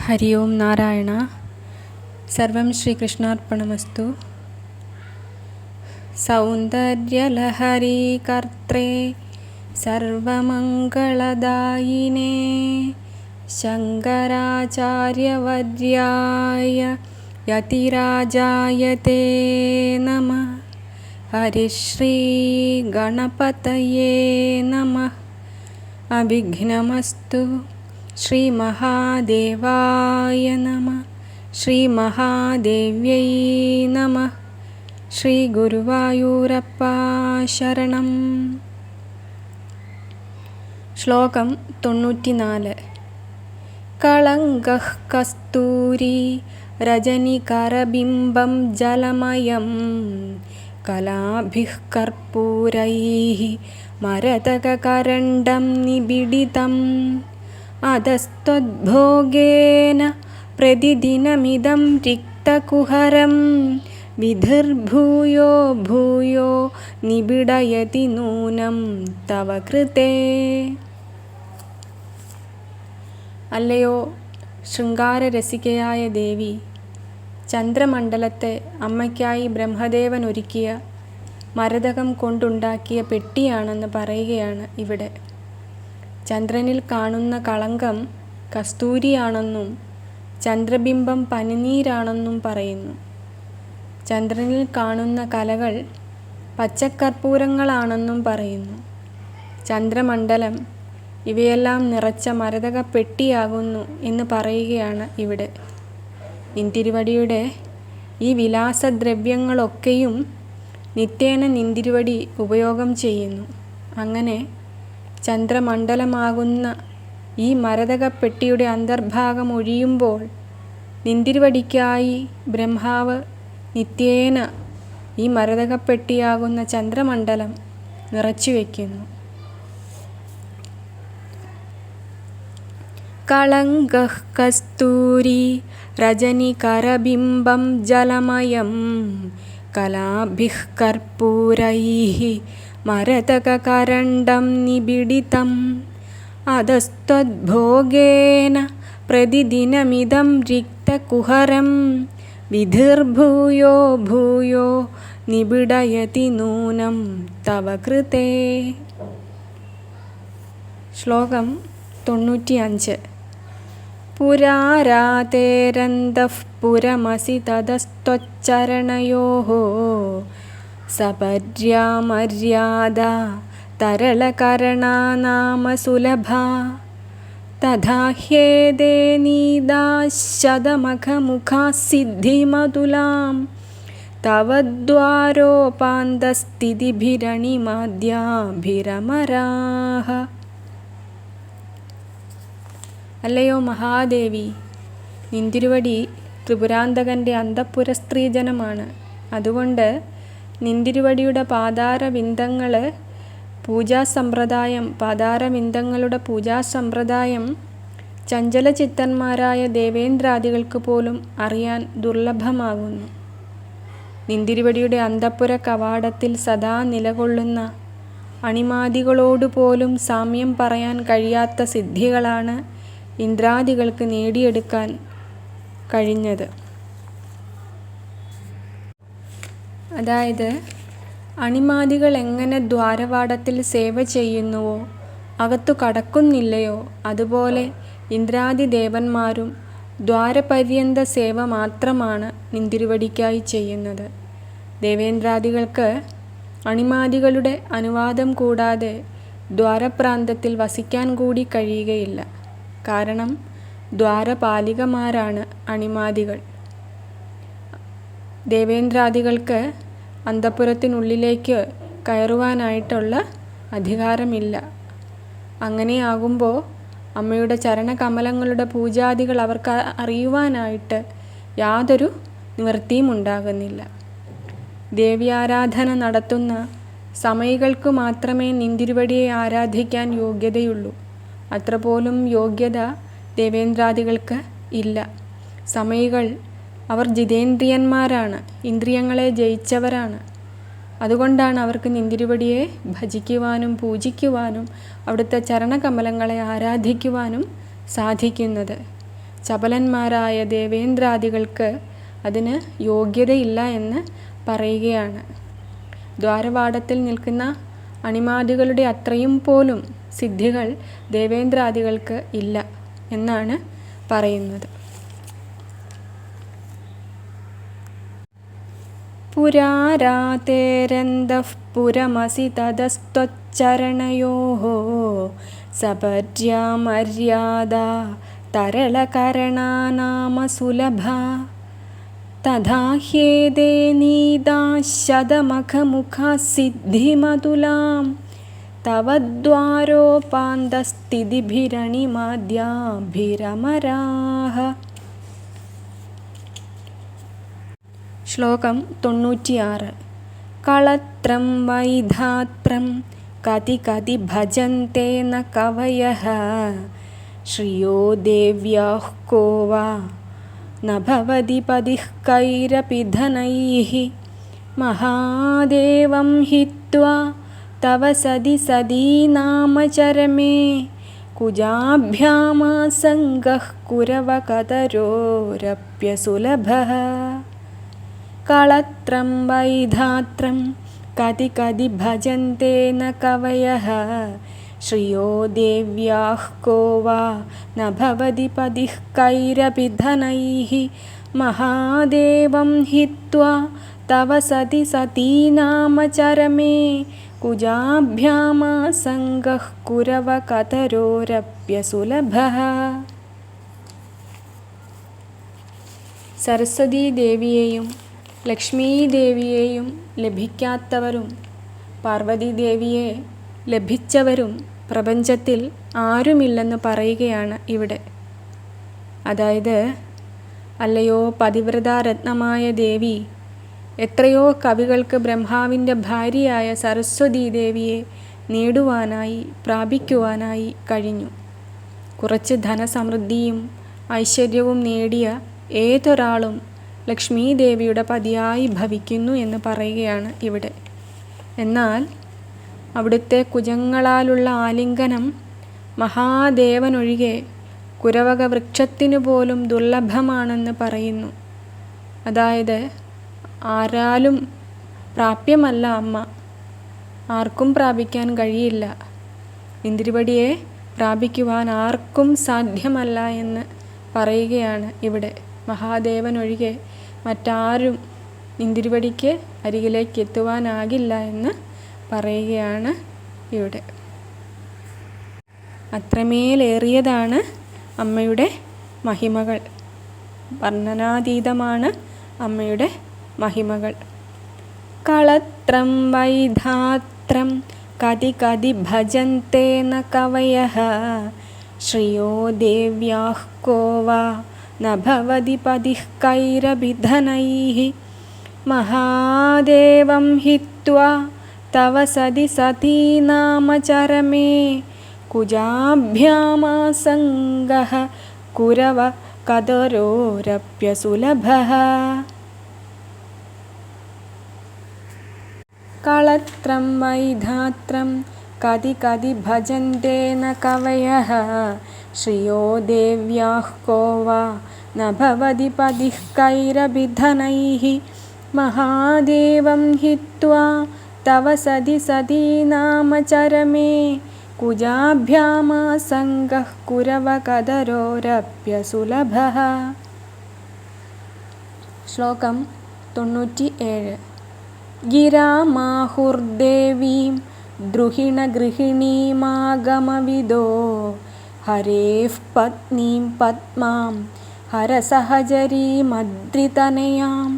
ഹരി ഓം നാരായണ. സർവം ശ്രീകൃഷ്ണാർപ്പണമസ്തു. സൗന്ദര്യലഹരി കർത്രേ സർവമംഗളദായിനേ ശങ്കരാചാര്യവർയായ യതിരാജായ തേ നമഃ. ഹരിശ്രീ ഗണപതയേ നമഃ. അവിഘ്നമസ്തു. ശ്രീ മഹാദേവായ നമഃ. ശ്രീ മഹാദേവ്യൈ നമഃ. ശ്രീ ഗുരുവായൂരപ്പ ശരണം. ശ്ലോകം 94. കളങ്കഃ കസ്തൂരി രജനികരബിംബം ജലമയം കലാഭിഃ കർപ്പൂരൈഃ മരതകകരണ്ഡം നിബിഡിതം അധസ്ത്വദ്ഭോഗേന പ്രതിദിനമിദം രിക്തകുഹരം വിധിർഭൂയോ ഭൂയോ നിബിഡയതി നൂനം തവ കൃതേ. അല്ലയോ ശൃംഗാരരസികയായ ദേവി, ചന്ദ്രമണ്ഡലത്തെ അമ്മയ്ക്കായി ബ്രഹ്മദേവൻ ഒരുക്കിയ മരതകം കൊണ്ടുണ്ടാക്കിയ പെട്ടിയാണെന്ന് പറയുകയാണ് ഇവിടെ. ചന്ദ്രനിൽ കാണുന്ന കളങ്കം കസ്തൂരിയാണെന്നും ചന്ദ്രബിംബം പനിനീരാണെന്നും പറയുന്നു. ചന്ദ്രനിൽ കാണുന്ന കലകൾ പച്ചക്കർപ്പൂരങ്ങളാണെന്നും പറയുന്നു. ചന്ദ്രമണ്ഡലം ഇവയെല്ലാം നിറച്ച മരതക പെട്ടിയാകുന്നു എന്ന് പറയുകയാണ് ഇവിടെ. നിന്തിരുവടിയുടെ ഈ വിലാസദ്രവ്യങ്ങളൊക്കെയും നിത്യേന നിന്തിരുവടി ഉപയോഗം ചെയ്യുന്നു. അങ്ങനെ ചന്ദ്രമണ്ഡലമാകുന്ന ഈ മരതകപ്പെട്ടിയുടെ അന്തർഭാഗം ഒഴിയുമ്പോൾ നിന്തിരുവടിക്കായി ബ്രഹ്മാവ് നിത്യേന ഈ മരതകപ്പെട്ടിയാകുന്ന ചന്ദ്രമണ്ഡലം നിറച്ചു വയ്ക്കുന്നു. കളങ്കഃ കസ്തൂരി രജനികരബിംബം ജലമയം കലാഭിഃ കർപ്പൂരൈഃ മരതകകരണ്ഡം നിബിഡിതം അധസ്ത്വദ്ഭോഗേന പ്രതിദിനമിദം രിക്തകുഹരം വിധിർഭൂയോ ഭൂയോ നിബിഡയതി നൂനം തവ കൃതേ. ശ്ലോകം 95. പുരാരാതേരന്തഃ പുരമസി തതസ്ത്വച്ചരണയോഃ സപര്യാമര്യാദ തരളകരണാ നാമ സുലഭാ തഥാ ഹ്യേദേ നീദാശതമഖമുഖാ സിദ്ധിമതുലാം തവ ദ്വാരോപാന്തസ്ഥിതിഭിരണിമാദ്യാഭിരമരാഃ. അല്ലയോ മഹാദേവി, നിന്തിരുവടി ത്രിപുരാന്തകൻ്റെ അന്തഃപുര സ്ത്രീജനമാണ്. അതുകൊണ്ട് നിന്തിരുവടിയുടെ പാതാരവിന്ദങ്ങൾ പാതാരവിന്ദങ്ങളുടെ പൂജാസമ്പ്രദായം ചഞ്ചലചിത്തന്മാരായ ദേവേന്ദ്രാദികൾക്ക് പോലും അറിയാൻ ദുർലഭമാകുന്നു. നിന്തിരുവടിയുടെ അന്തഃപുര കവാടത്തിൽ സദാ നിലകൊള്ളുന്ന അണിമാദികളോടുപോലും സാമ്യം പറയാൻ കഴിയാത്ത സിദ്ധികളാണ് ഇന്ദ്രാദികൾക്ക് നേടിയെടുക്കാൻ കഴിഞ്ഞത്. അതായത് അണിമാദികൾ എങ്ങനെ ദ്വാരവാടത്തിൽ സേവ ചെയ്യുന്നുവോ, അകത്തു കടക്കുന്നില്ലയോ, അതുപോലെ ഇന്ദ്രാദി ദേവന്മാരും ദ്വാരപര്യന്ത സേവ മാത്രമാണ് നിന്തിരുവടിക്കായി ചെയ്യുന്നത്. ദേവേന്ദ്രാദികൾക്ക് അണിമാദികളുടെ അനുവാദം കൂടാതെ ദ്വാരപ്രാന്തത്തിൽ വസിക്കാൻ കൂടി കഴിയുകയില്ല. കാരണം ദ്വാരപാലികമാരാണ് അണിമാദികൾ. ദേവേന്ദ്രാദികൾക്ക് അന്തഃപുരത്തിനുള്ളിലേക്ക് കയറുവാനായിട്ടുള്ള അധികാരമില്ല. അങ്ങനെയാകുമ്പോൾ അമ്മയുടെ ചരണകമലങ്ങളുടെ പൂജാദികൾ അവർക്ക് അറിയുവാനായിട്ട് യാതൊരു നിവൃത്തിയും ഉണ്ടാകുന്നില്ല. ദേവ്യാരാധന നടത്തുന്ന സമയികൾക്ക് മാത്രമേ നിന്തിരുവടിയെ ആരാധിക്കാൻ യോഗ്യതയുള്ളൂ. അത്ര പോലും യോഗ്യത ദേവേന്ദ്രാദികൾക്ക് ഇല്ല. സമയികൾ അവർ ജിതേന്ദ്രിയന്മാരാണ്, ഇന്ദ്രിയങ്ങളെ ജയിച്ചവരാണ്. അതുകൊണ്ടാണ് അവർക്ക് നിന്തിരുവടിയെ ഭജിക്കുവാനും പൂജിക്കുവാനും അവിടുത്തെ ചരണകമലങ്ങളെ ആരാധിക്കുവാനും സാധിക്കുന്നത്. ചപലന്മാരായ ദേവേന്ദ്രാദികൾക്ക് അതിന് യോഗ്യതയില്ല എന്ന് പറയുകയാണ്. ദ്വാരപാഠത്തിൽ നിൽക്കുന്ന അണിമാദികളുടെ അത്രയും പോലും സിദ്ധികൾ ദേവേന്ദ്രാദികൾക്ക് ഇല്ല എന്നാണ് പറയുന്നത്. പുരാരാതേരന്തഃ പുരമസി തതസ്ത്വച്ചരണയോഃ സപര്യാമര്യാദാ തരളകരണാനാമ സുലഭാ തഥാ ഹ്യേതേ നീതാ ശതമഖമുഖാ സിദ്ധിമതുലാം തവ ദ്വാരോപാന്തസ്ഥിതിഭിരണിമാദ്യാഭിരമരാഃ. ശ്ലോകം 96. കളത്രം വൈധാത്രം കതി കതി ഭജന്തെ ന കവയഃ ശ്രിയോ ദേവ്യാഃ കോ വാ ന ഭവതി പതിഃ കൈരപി ധനൈഃ മഹാദേവം ഹിത്വാ തവ സതി സതീനാമചരമേ കുജാഭ്യാമാസംഗഃ കുരവകതരോരപ്യസുലഭഃ. കളത്രം വൈധാത്രം കതി കതി ഭജന്തെ ന കവയഃ ശ്രിയോ ദേവ്യാഃ കോ വാ ന ഭവതി പതിഃ കൈരപി ധനൈഃ മഹാദേവം ഹിത്വാ തവ സതി സതീനാമചരമേ കുജാഭ്യാമാസംഗഃ കുരവകതരോരപ്യസുലഭഃ. സരസ്വതീദേവിയെയും ലക്ഷ്മീദേവിയെയും ലഭിക്കാത്തവരും പാർവതീദേവിയെ ലഭിച്ചവരും പ്രപഞ്ചത്തിൽ ആരുമില്ലെന്ന് പറയുകയാണ് ഇവിടെ. അതായത്, അല്ലയോ പതിവ്രതാരത്നമായ ദേവി, എത്രയോ കവികൾക്ക് ബ്രഹ്മാവിൻ്റെ ഭാര്യയായ സരസ്വതീദേവിയെ നേടുവാനായി പ്രാപിക്കുവാനായി കഴിഞ്ഞു. കുറച്ച് ധനസമൃദ്ധിയും ഐശ്വര്യവും നേടിയ ഏതൊരാളും ലക്ഷ്മീദേവിയുടെ പതിയായി ഭവിക്കുന്നു എന്ന് പറയുകയാണ് ഇവിടെ. എന്നാൽ അവിടുത്തെ കുജങ്ങളാലുള്ള ആലിംഗനം മഹാദേവനൊഴികെ കുരവക വൃക്ഷത്തിനു പോലും ദുർലഭമാണെന്ന് പറയുന്നു. അതായത്, ആരാലും പ്രാപ്യമല്ല അമ്മ, ആർക്കും പ്രാപിക്കാൻ കഴിയില്ല. ഇന്ദിരിവടിയെ പ്രാപിക്കുവാൻ ആർക്കും സാധ്യമല്ല എന്ന് പറയുകയാണ് ഇവിടെ. മഹാദേവനൊഴികെ മറ്റാരും ഇന്ദിരിവടിക്ക് അരികിലേക്ക് എത്തുവാനാകില്ല എന്ന് പറയുകയാണ് ഇവിടെ. അത്രമേലേറിയതാണ് അമ്മയുടെ മഹിമകൾ. വർണ്ണനാതീതമാണ് അമ്മയുടെ മഹിമകൾ. കളത്രം വൈധാത്രം കതി കതി ഭജന്തെ ന കവയഃ ശ്രിയോ ദേവ്യാഃ കോ വാ ന ഭവതി പതിഃ കൈരപി ധനൈഃ മഹാദേവം ഹിത്വാ തവ സതി സതീനാമചരമേ കുജാഭ്യാമാസംഗഃ കുരവ കതരോരപ്യസുലഭഃ. കളത്രം വൈധാത്രം കതി കതി ഭജന്തെ ന കവയഃ ശ്രിയോ ദേവ്യാഃ കോ വാ ന ഭവതി പതിഃ കൈരപി ധനൈഃ മഹാദേവം ഹിത്വാ തവ സതി സതീനാമചരമേ കുജാഭ്യാമാസംഗഃ കുരവകതരോരപ്യസുലഭഃ. ശ്ലോകം 97. ഗിരാമാഹുർദേവീം ദ്രുഹിണഗൃഹിണീമാഗമവിദോ ഹരേഃ പത്നീം പത്മാം ഹരസഹചരീമദ്രിതനയാം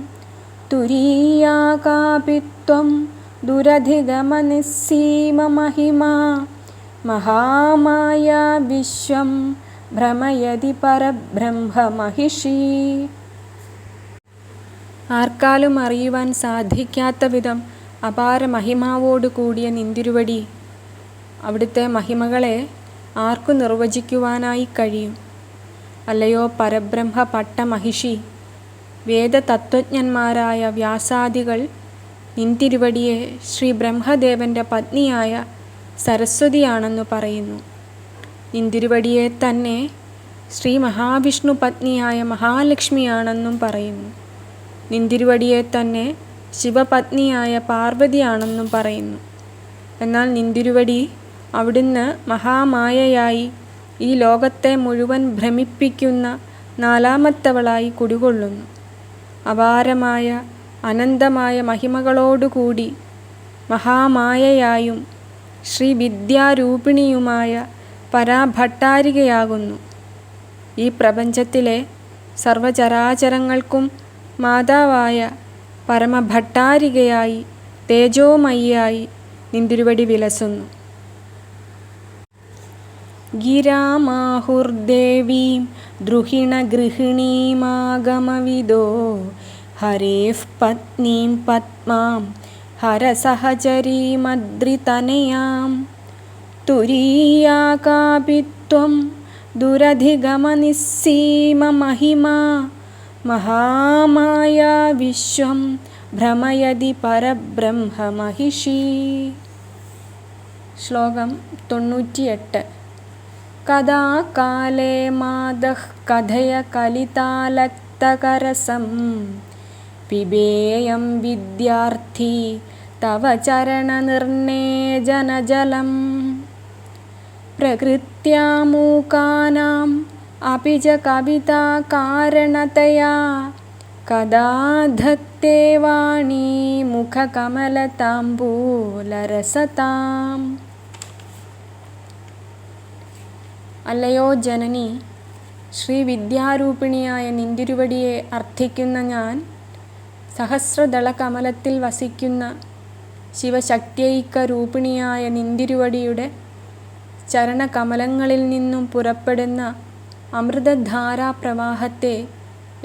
തുരീയാകാപിത്വം ദുരധിഗമനിസ്സീമമഹിമാ മഹാമായാ വിശ്വം ഭ്രമയതി പരബ്രഹ്മമഹിഷീ. ആർക്കാലും അറിയുവാൻ സാധിക്കാത്ത വിധം അപാര മഹിമാവോടു കൂടിയ നിന്തിരുവടി, അവിടുത്തെ മഹിമകളെ ആർക്കു നിർവചിക്കുവാനായി കഴിയും? അല്ലയോ പരബ്രഹ്മ പട്ടമഹിഷി, വേദതത്വജ്ഞന്മാരായ വ്യാസാദികൾ നിന്തിരുവടിയെ ശ്രീ ബ്രഹ്മദേവൻ്റെ പത്നിയായ സരസ്വതിയാണെന്നു പറയുന്നു. നിന്തിരുവടിയെ തന്നെ ശ്രീ മഹാവിഷ്ണു പത്നിയായ മഹാലക്ഷ്മിയാണെന്നും പറയുന്നു. നിന്തിരുവടിയെ തന്നെ ശിവപത്നിയായ പാർവതിയാണെന്നും പറയുന്നു. എന്നാൽ നിന്തിരുവടി അവിടുന്ന് മഹാമായയായി ഈ ലോകത്തെ മുഴുവൻ ഭ്രമിപ്പിക്കുന്ന നാലാമത്തവളായി കുടികൊള്ളുന്നു. അപാരമായ അനന്തമായ മഹിമകളോടുകൂടി മഹാമായയായും ശ്രീ വിദ്യാരൂപിണിയുമായ പരാഭട്ടാരികയാകുന്നു. ഈ പ്രപഞ്ചത്തിലെ സർവചരാചരങ്ങൾക്കും മാതാവായ പരമഭട്ടാരികയായി തേജോമയിയായി നിന്തിരുവടി വിലസുന്നു. ഗിരാമാഹുർദേവീം ദ്രുഹിണഗൃഹിണീമാഗമവിദോ ഹരേഃ പത്നീം പത്മാം ഹരസഹചരീമദ്രിതനയാം തുരീയാകാപിത്വം ദുരധിഗമനിസ്സീമമഹിമാ മഹാമായാ വിശ്വം ഭ്രമയതി പരബ്രഹ്മമഹിഷീ. ശ്ലോകം 98. കഥാ കാലേ മാദഃ കഥയ കലിതാലക്തകരസം പിബേയം വിദ്യാർത്ഥി തവ ചരണനിർണേജനജലം പ്രകൃത്യാ മൂകാനാം അപി ച കവിതാ കാരണതയാ കദാ ധത്തെ വാണീ മുഖകമലതാംബൂലരസതാം. അല്ലയോ ജനനി, ശ്രീ വിദ്യാരൂപിണിയായ നിന്തിരുവടിയെ അർത്ഥിക്കുന്ന ഞാൻ സഹസ്രദളകമലത്തിൽ വസിക്കുന്ന ശിവശക്ത്യൈക രൂപിണിയായ നിന്തിരുവടിയുടെ ചരണകമലങ്ങളിൽ നിന്നും പുറപ്പെടുന്ന അമൃതധാരാപ്രവാഹത്തെ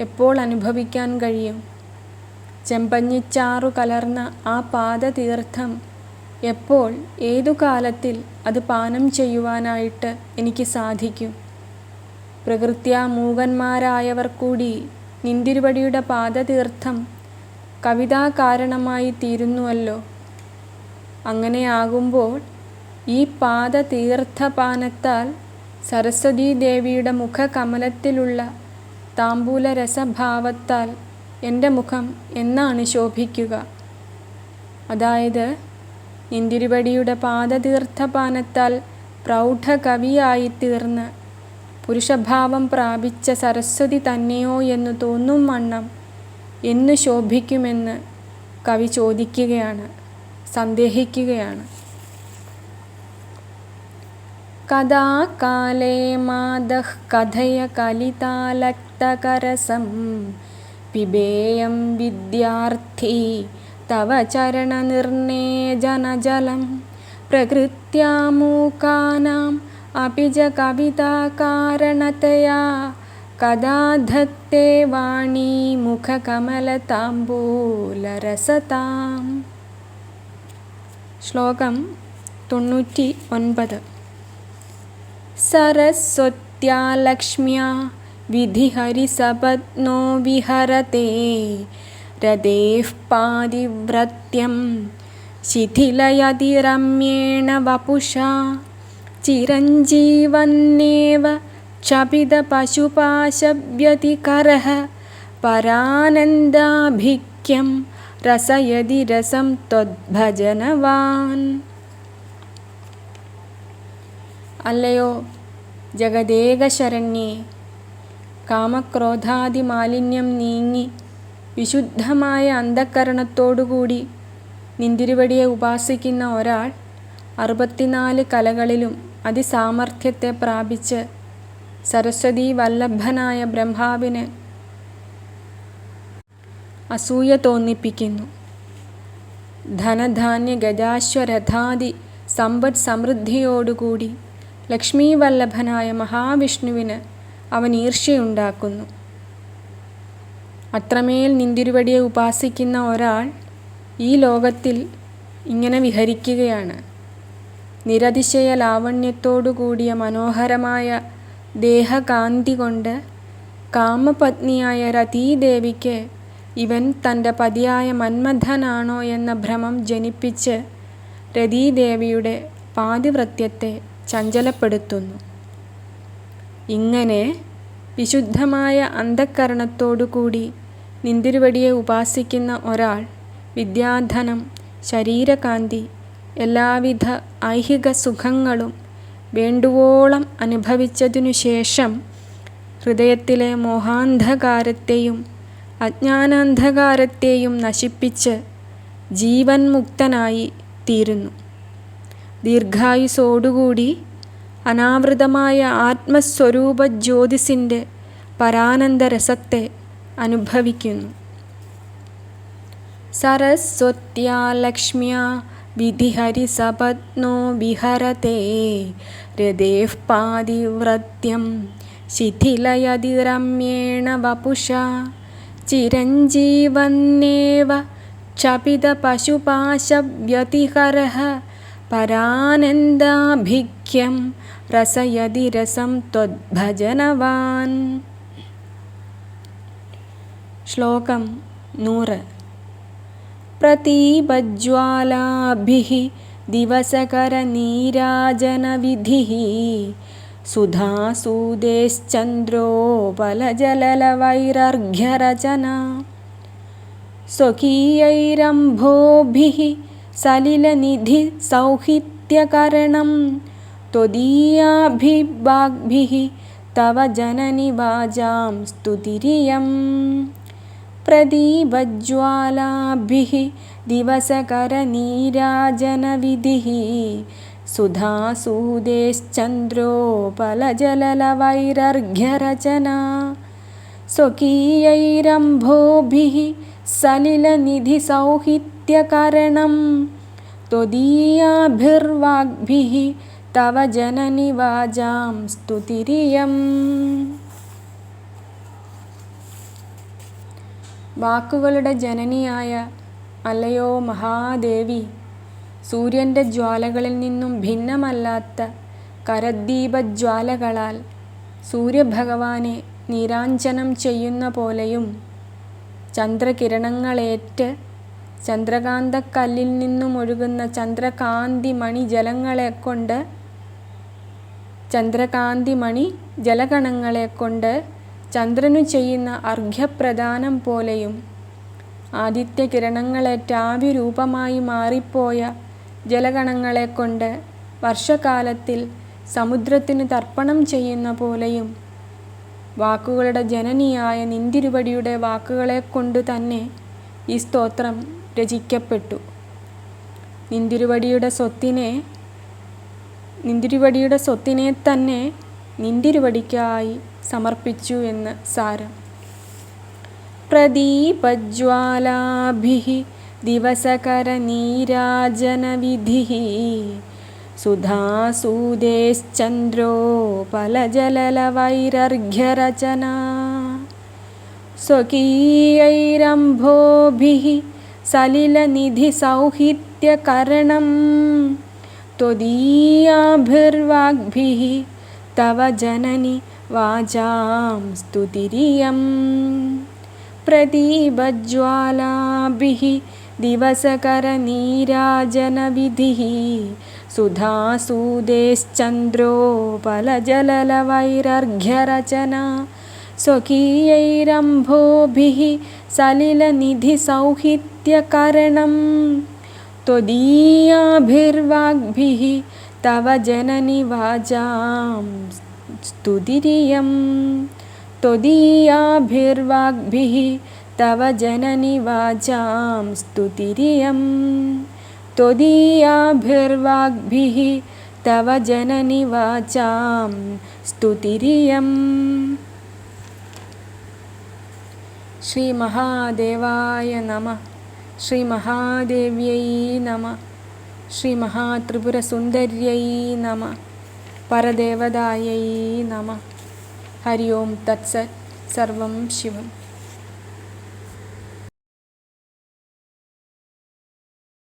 എപ്പോൾ അനുഭവിക്കാൻ കഴിയും? ചെമ്പഞ്ഞിച്ചാറു കലർന്ന ആ പാദതീർത്ഥം എപ്പോൾ, ഏതു കാലത്തിൽ അത് പാനം ചെയ്യുവാനായിട്ട് എനിക്ക് സാധിക്കും? പ്രകൃത്യാ മൂകന്മാരായവർ കൂടി നിന്തിരുവടിയുടെ പാദതീർത്ഥം കവിതാകാരണമായി തീരുന്നുവല്ലോ. അങ്ങനെയാകുമ്പോൾ ഈ പാദതീർത്ഥപാനത്താൽ സരസ്വതീ ദേവിയുടെ മുഖകമലത്തിലുള്ള താംബൂലരസഭാവത്താൽ എൻ്റെ മുഖം എന്നാണ് ശോഭിക്കുക? അതായത് നിന്തിരുവടിയുടെ പാദതീർത്ഥപാനത്താൽ പ്രൗഢകവിയായിത്തീർന്ന് പുരുഷഭാവം പ്രാപിച്ച സരസ്വതി തന്നെയോ എന്ന് തോന്നും വണ്ണം എന്ന് ശോഭിക്കുമെന്ന് കവി ചോദിക്കുകയാണ്, സന്ദേഹിക്കുകയാണ്. കഥാ കാലേ മാദഃ കഥയ കലിതാലക്തകരസം പിബേയം വിദ്യാർത്ഥി തവ ചരണനിർണേജനജലം പ്രകൃത്യാ മൂകാനാം അപി ച കവിതാ കാരണതയാ കദാ ധത്തെ വാണീ മുഖകമലതാംബൂലരസതാം. ശ്ലോകം 99. സരസ്വത്യാ ലക്ഷ്മ്യാ വിധിഹരിസപത്നോ വിഹരതേ രതേഃ പാതിവ്രത്യം ശിഥിലയതി രമ്യേണ വപുഷാ ചിരഞ്ജീവന്നേവ ക്ഷപിതപശുപാശവ്യതികരഃ പരാനന്ദാഭിക്യം രസയതി രസം ത്വദ്ഭജനവാൻ. അല്ലയോ ജഗദേകശരണ്യേ, കാമക്രോധാദി മാലിന്യം നീങ്ങി വിശുദ്ധമായ അന്ധഃകരണത്തോടുകൂടി നിന്തിരുവടിയെ ഉപാസിക്കുന്ന ഒരാൾ 64 കലകളിലും അതിസാമർഥ്യത്തെ പ്രാപിച്ച് സരസ്വതീ വല്ലഭനായ ബ്രഹ്മാവിന് അസൂയ തോന്നിപ്പിക്കുന്നു. ധനധാന്യ ഗജാശ്വരഥാദി സമ്പദ് സമൃദ്ധിയോടുകൂടി ലക്ഷ്മീ വല്ലഭനായ മഹാവിഷ്ണുവിന് അവൻ ഈർഷ്യയുണ്ടാക്കുന്നു. അത്രമേൽ നിന്തിരുവടിയെ ഉപാസിക്കുന്ന ഒരാൾ ഈ ലോകത്തിൽ ഇങ്ങനെ വിഹരിക്കുകയാണ്. നിരതിശയ ലാവണ്യത്തോടുകൂടിയ മനോഹരമായ ദേഹകാന്തി കൊണ്ട് കാമപത്നിയായ രതീദേവിക്ക് ഇവൻ തൻ്റെ പതിയായ മന്മഥനാണോ എന്ന ഭ്രമം ജനിപ്പിച്ച് രതീദേവിയുടെ പാതിവ്രത്യത്തെ ചഞ്ചലപ്പെടുത്തുന്നു. ഇങ്ങനെ വിശുദ്ധമായ അന്ധഃകരണത്തോടുകൂടി നിന്തിരുവടിയെ ഉപാസിക്കുന്ന ഒരാൾ വിദ്യാധനം, ശരീരകാന്തി, എല്ലാവിധ ഐഹിക സുഖങ്ങളും വേണ്ടുവോളം അനുഭവിച്ചതിനു ശേഷം ഹൃദയത്തിലെ മോഹാന്ധകാരത്തെയും അജ്ഞാനാന്ധകാരത്തെയും നശിപ്പിച്ച് ജീവൻ മുക്തനായി തീരുന്നു. ദീർഘായുസ്സോടുകൂടി അനാവൃതമായ ആത്മസ്വരൂപ ജ്യോതിസിൻ്റെ പരാനന്ദരസത്തെ അനുഭവിക്കുന്നു. സരസ്വത്യാ ലക്ഷ്മ്യാ വിധിഹരിസപത്നോ വിഹരതേ രതേഃ പാതിവ്രത്യം ശിഥിലയതി രമ്യേണ വപുഷാ ചിരഞ്ജീവന്നേവ ക്ഷപിതപശുപാശവ്യതിഹരഃ പരാനന്ദാഭിഖ്യം രസയതി രസം ത്വദ്ഭജനവാൻ. ശ്ലോകം 100. പ്രതീപജ്വാലാഭിഃ ദിവസകരനീരാജനവിധിഃ സുധാസൂദേശ്ചന്ദ്രോപലജലലവൈരർഘ്യരചനാ സ്വകീയൈരംഭോഭിഃ സലിലനിധിസൗഹിത്യകരണം ത്വദീയാഭിർവാഗ്ഭിഃ തവ ജനനി വാചാം സ്തുതിരിയം. പ്രദീപജ്വാലാഭിഃ ദിവസകരനീരാജനവിധിഃ സുധാസൂദേശ്ചന്ദ്രോപലജലലവൈരർഘ്യരചനാ സ്വകീയൈരംഭോഭിഃ സലിലനിധിസൗഹിത്യകരണം ത്വദീയാഭിർവാഗ്ഭിഃ തവ ജനനി വാചാം സ്തുതിരിയം. വാക്കുകളുടെ ജനനിയായ അല്ലയോ മഹാദേവി, സൂര്യൻ്റെ ജ്വാലകളിൽ നിന്നും ഭിന്നമല്ലാത്ത കരദ്ദീപജ്വാലകളാൽ സൂര്യഭഗവാനെ നീരാഞ്ജനം ചെയ്യുന്ന പോലെയും ചന്ദ്രകിരണങ്ങളേറ്റ് ചന്ദ്രകാന്തക്കല്ലിൽ നിന്നും ഒഴുകുന്ന ചന്ദ്രകാന്തിമണി ജലകണങ്ങളെക്കൊണ്ട് ചന്ദ്രനു ചെയ്യുന്ന അർഘ്യപ്രദാനം പോലെയും ആദിത്യകിരണങ്ങളേറ്റ് ആവിരൂപമായി മാറിപ്പോയ ജലകണങ്ങളെക്കൊണ്ട് വർഷകാലത്തിൽ സമുദ്രത്തിന് തർപ്പണം ചെയ്യുന്ന പോലെയും വാക്കുകളുടെ ജനനിയായ നിന്തിരുവടിയുടെ വാക്കുകളെക്കൊണ്ടു തന്നെ ഈ സ്തോത്രം രചിക്കപ്പെട്ടു. നിന്തിരുവടിയുടെ സ്വത്തിനെ തന്നെ നിന്തിരുവടിക്കായി സമർപ്പിച്ചു എന്ന് സാരം. പ്രദീപജ്വാലാഭിഃ ദിവസകരനീരാജനവിധിഃ സുധാസൂദേശ്ചന്ദ്രോപലജലലവൈരർഘ്യരചനാ സ്വകീയൈരംഭോഭിഃ സലിലനിധിസൗഹിത്യകരണം ത്വദീയാഭിർവാഗ്ഭിഃ തവ ജനനി വാചാം സ്തുതിരിയം. പ്രദീപജ്വാലാഭിഃ ദിവസകരനീരാജനവിധിഃ സുധാസൂദേശ്ചന്ദ്രോപലജലലവൈരർഘ്യരചനാ സ്വകീയൈരംഭോഭിഃ സലിലനിധിസൗഹിത്യകരണം ത്വദീയാഭിർവാഗ്ഭിഃ തവ ജനനി വാചാം സ്തുതിരിയം. ത്വദീയാഭിർവാഗ്ഭിഃ തവ ജനനി വാചാം സ്തുതിരിയം. ത്വദീയാഭിർവാഗ്ഭിഃ തവ ജനനി വാചാം സ്തുതിരിയം. ശ്രീ മഹാദേവായ നമഃ. ശ്രീ മഹാദേവ്യൈ നമഃ. ശ്രീ മഹാത്രിപുരസുന്ദര്यै നമഃ. പരദേവതാयै നമഃ. ഹരി ഓം തത്സത്. സർവം ശിവം.